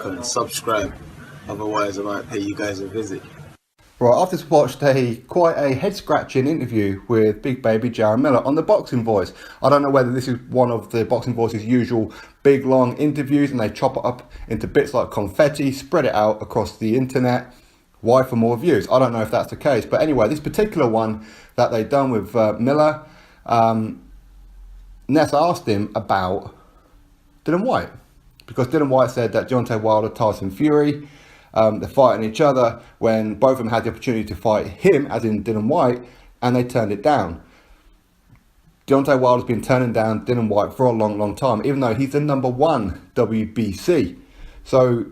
and subscribe. Otherwise, I might pay you guys a visit. Right, I've just watched quite a head-scratching interview with Big Baby Jarrell on the Boxing Voice. I don't know whether this is one of the Boxing Voice's usual big, long interviews and they chop it up into bits like confetti, spread it out across the internet. Why? For more views. I don't know if that's the case. But anyway, this particular one that they've done with Miller, Ness asked him about Dillian Whyte. Because Dillian Whyte said that Deontay Wilder, Tyson Fury, they're fighting each other when both of them had the opportunity to fight him, as in Dillian Whyte, and they turned it down. Deontay Wilder's been turning down Dillian Whyte for a long, long time, even though he's the #1 WBC. So,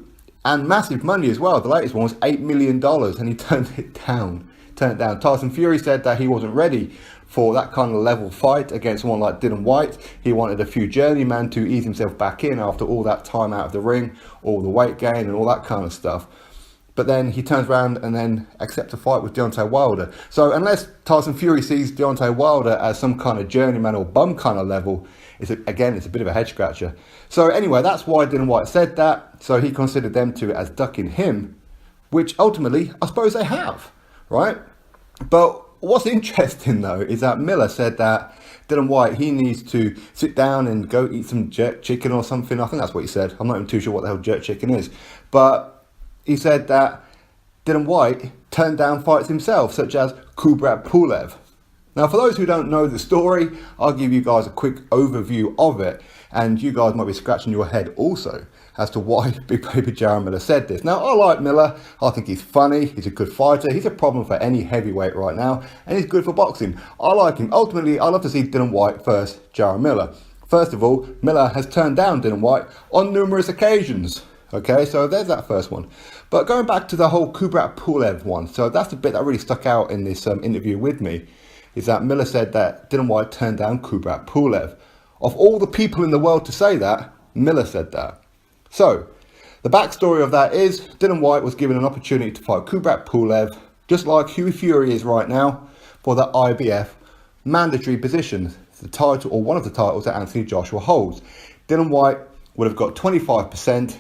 and massive money as well. The latest one was $8 million, and he turned it down. Tyson Fury said that he wasn't ready for that kind of level fight against someone like Dillian Whyte. He wanted a few journeyman to ease himself back in after all that time out of the ring, all the weight gain and all that kind of stuff. But then he turns around and then accepts a fight with Deontay Wilder. So unless Tyson Fury sees Deontay Wilder as some kind of journeyman or bum kind of level, it's a bit of a head scratcher. So anyway, that's why Dillian Whyte said that. So he considered them two as ducking him, which ultimately I suppose they have, right? But what's interesting though is that Miller said that Dillian Whyte, he needs to sit down and go eat some jerk chicken or something. I think that's what he said. I'm not even too sure what the hell jerk chicken is. But he said that Dillian Whyte turned down fights himself, such as Kubrat Pulev. Now, for those who don't know the story, I'll give you guys a quick overview of it. And you guys might be scratching your head also as to why Big Baby Jarrell said this. Now, I like Miller. I think he's funny. He's a good fighter. He's a problem for any heavyweight right now. And he's good for boxing. I like him. Ultimately, I love to see Dillian Whyte versus Jarrell. First of all, Miller has turned down Dillian Whyte on numerous occasions. Okay, so there's that first one. But going back to the whole Kubrat Pulev one, so that's the bit that really stuck out in this interview with me, is that Miller said that Dillian Whyte turned down Kubrat Pulev. Of all the people in the world to say that, Miller said that. So, the backstory of that is Dillian Whyte was given an opportunity to fight Kubrat Pulev, just like Hughie Fury is right now, for the IBF mandatory position, the title or one of the titles that Anthony Joshua holds. Dillian Whyte would have got 25%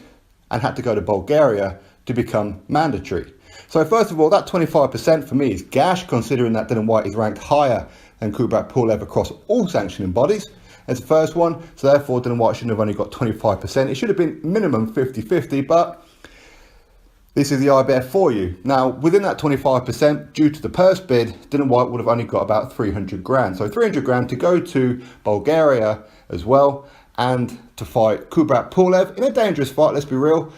and had to go to Bulgaria to become mandatory. So first of all, that 25% for me is gash, considering that Dillian Whyte is ranked higher than Kubrat Pulev across all sanctioning bodies. As the first one, so therefore Dillian Whyte shouldn't have only got 25%. It should have been minimum 50-50, but this is the IBF for you. Now, within that 25%, due to the purse bid, Dillian Whyte would have only got about 300 grand. So 300 grand to go to Bulgaria as well, and to fight Kubrat Pulev in a dangerous fight, let's be real,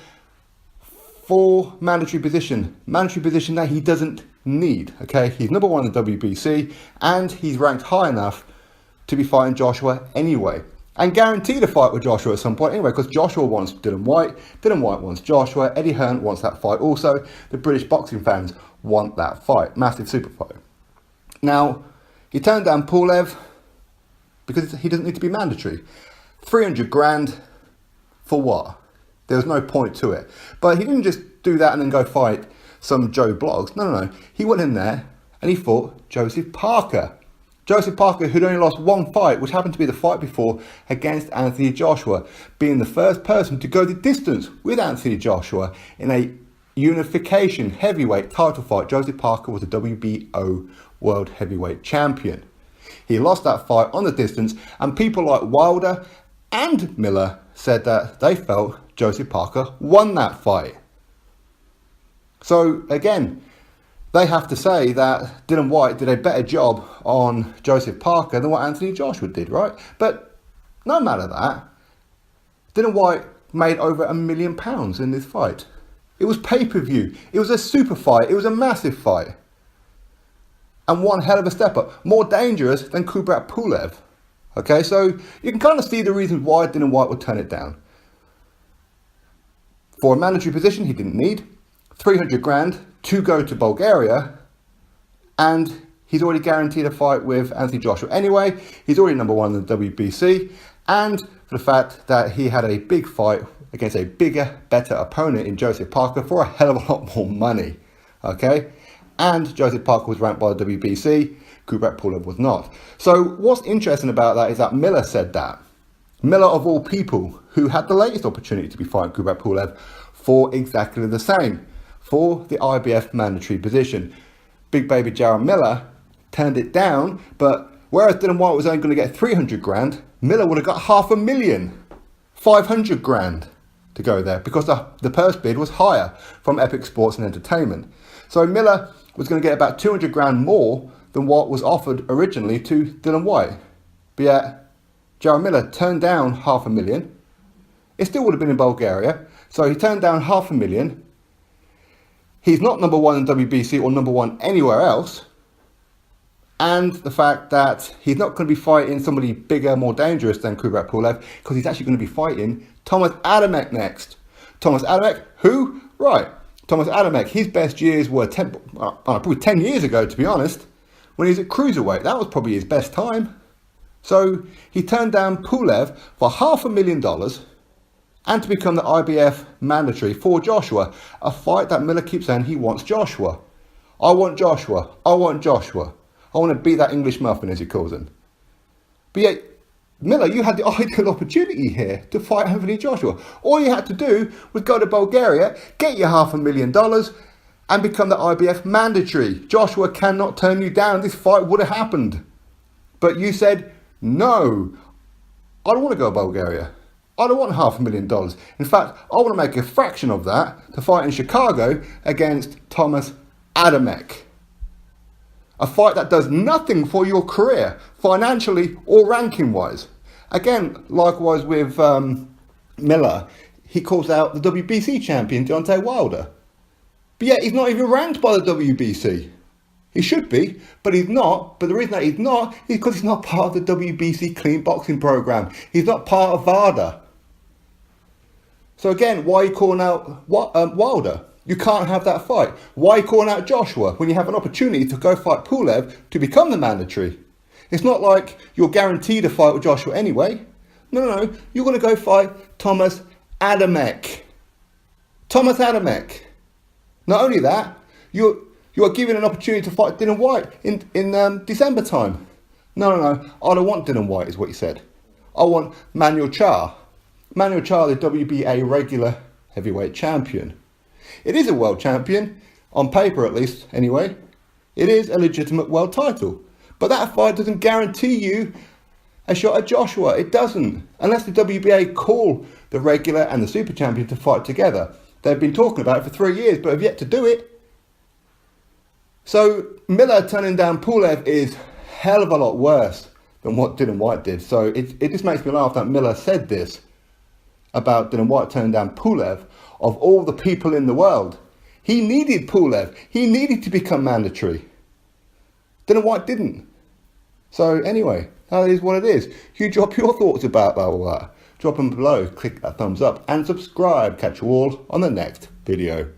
for mandatory position that he doesn't need. Okay, he's #1 in the WBC and he's ranked high enough to be fighting Joshua anyway, and guaranteed a fight with Joshua at some point anyway, because Joshua wants Dillian Whyte wants Joshua, Eddie Hearn wants that fight also, the British boxing fans want that fight, massive super fight. Now, he turned down Pulev because he doesn't need to be mandatory. 300 grand for what? There was no point to it. But he didn't just do that and then go fight some Joe Bloggs. No. He went in there and he fought Joseph Parker. Joseph Parker, who'd only lost one fight, which happened to be the fight before against Anthony Joshua, being the first person to go the distance with Anthony Joshua in a unification heavyweight title fight. Joseph Parker was the WBO World Heavyweight Champion. He lost that fight on the distance, and people like Wilder and Miller said that they felt Joseph Parker won that fight. So again, they have to say that Dillian Whyte did a better job on Joseph Parker than what Anthony Joshua did, right? But no matter that, Dillian Whyte made over £1 million in this fight. It was pay-per-view. It was a super fight. It was a massive fight. And one hell of a step up. More dangerous than Kubrat Pulev. Okay, so you can kind of see the reasons why Dillian Whyte would turn it down. For a mandatory position he didn't need, 300 grand to go to Bulgaria, and he's already guaranteed a fight with Anthony Joshua anyway. He's already #1 in the WBC, and for the fact that he had a big fight against a bigger, better opponent in Joseph Parker for a hell of a lot more money. Okay, and Joseph Parker was ranked by the WBC, Kubrat Pulev was not. So what's interesting about that is that Miller said that. Miller, of all people, who had the latest opportunity to be fighting Kubrat Pulev for exactly the same, for the IBF mandatory position. Big baby Jarrell Miller turned it down, but whereas Dillian Whyte was only going to get 300 grand, Miller would have got 500,000, 500 grand to go there, because the purse bid was higher from Epic Sports and Entertainment. So Miller was going to get about 200 grand more than what was offered originally to Dillian Whyte. But yet, Jarrell Miller turned down 500,000. It still would have been in Bulgaria. So he turned down 500,000. He's not number one in WBC or number one anywhere else. And the fact that he's not going to be fighting somebody bigger, more dangerous than Kubrat Pulev, because he's actually going to be fighting Thomas Adamek next. Thomas Adamek, who? Right. Thomas Adamek, his best years were probably 10 years ago, to be honest, when he was at cruiserweight. That was probably his best time. So he turned down Pulev for $500,000 and to become the IBF mandatory for Joshua, a fight that Miller keeps saying he wants Joshua. I want Joshua. I want Joshua. I want to beat that English muffin, as he calls him. But yet, Miller, you had the ideal opportunity here to fight Anthony Joshua. All you had to do was go to Bulgaria, get your $500,000 and become the IBF mandatory. Joshua cannot turn you down. This fight would have happened. But you said, no, I don't want to go to Bulgaria. I don't want $500,000. In fact, I want to make a fraction of that to fight in Chicago against Thomas Adamek. A fight that does nothing for your career, financially or ranking-wise. Again, likewise with Miller, he calls out the WBC champion, Deontay Wilder. But yet he's not even ranked by the WBC. He should be, but he's not. But the reason that he's not is because he's not part of the WBC clean boxing program. He's not part of VADA. So again, why are you calling out Wilder? You can't have that fight. Why are you calling out Joshua when you have an opportunity to go fight Pulev to become the mandatory? It's not like you're guaranteed a fight with Joshua anyway. No. You're going to go fight Thomas Adamek. Thomas Adamek. Not only that, you are given an opportunity to fight Dillian Whyte in December time. No. I don't want Dillian Whyte, is what you said. I want Manuel Charr. Manuel Charr, the WBA regular heavyweight champion. It is a world champion, on paper at least, anyway. It is a legitimate world title. But that fight doesn't guarantee you a shot at Joshua. It doesn't. Unless the WBA call the regular and the super champion to fight together. They've been talking about it for 3 years, but have yet to do it. So Miller turning down Pulev is hell of a lot worse than what Dillian Whyte did. So it just makes me laugh that Miller said this about Dillian Whyte turning down Pulev. Of all the people in the world, he needed Pulev. He needed to become mandatory. Dillian Whyte didn't. So anyway, that is what it is. You drop your thoughts about all that. Drop them below, click that thumbs up and subscribe. Catch you all on the next video.